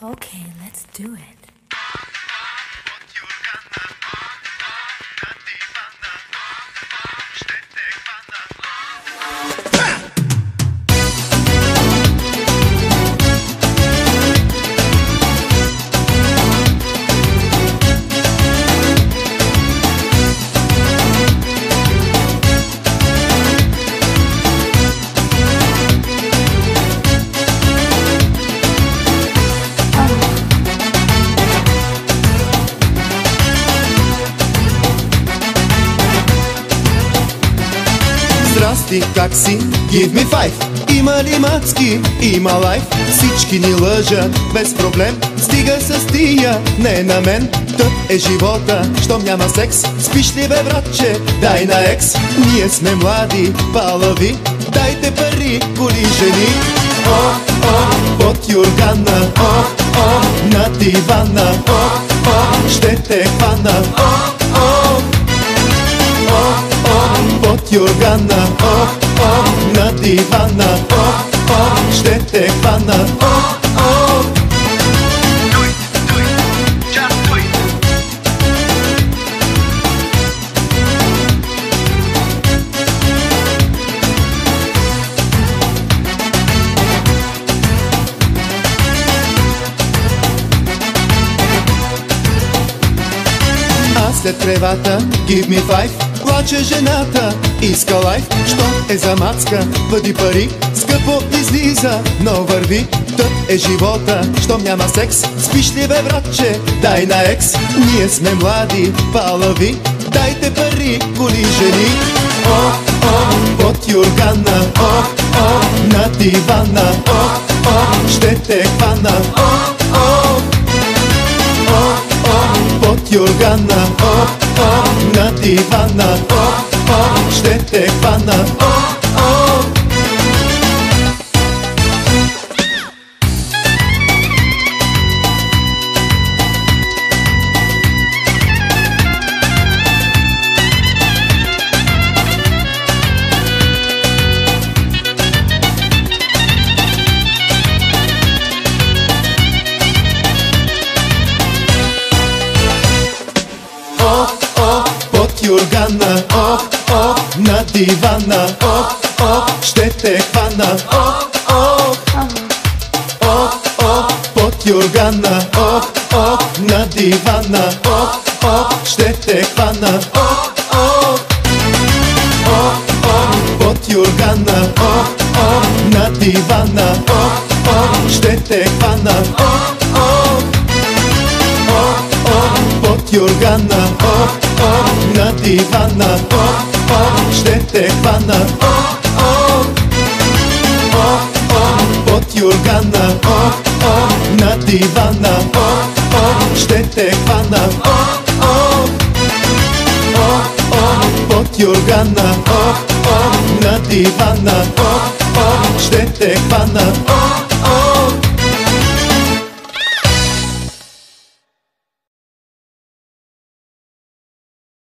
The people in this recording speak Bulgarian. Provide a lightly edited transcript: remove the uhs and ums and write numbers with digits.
Okay, let's do it. Здрасти, как си? Give me five. Има ли мацки? Има лайф. Всички ни лъжат без проблем. Стига с тия, не на мен. Тъп е живота, щом няма секс. Спиш ли бе, братче? Дай на екс. Ние сме млади, палави. Дайте пари, коли жени. О, о, под юргана. О, о, на дивана. О, о, ще те хвана. О, о, о, о, под юргана. О, о, на дивана. О, о, ще те хвана. О, о. След кревата, give me five. Плаче жената, иска лайф. Що е за мацка, бъди пари. Скъпо излиза, но върви. Тъп е живота, щом няма секс. Спиш ли бе, братче? Дай на екс. Ние сме млади, палави. Дайте пари, коли жени. О, о, под юргана. О, о, на дивана. О, о, ще те хвана. О, о, о, о, под юргана. О, о, на дивана. О, о, ще те хвана. О, о. Юргана, о, о, на дивана. О, о, ще те хвана. О, о, о, о, под юргана. О, о, на дивана. О, о, ще те хвана. О, о, о, о, под юргана. О, о, на дивана. О, о, ще те хвана. О, о, о, о, под юргана. О, о, на дивана. О, о, ще те хвана. О, о, о, о, под юргана. О, о, на дивана. О, о, ще те хвана. О, о, о, о, под юргана. О, о, на дивана. О, о, ще те хвана. О,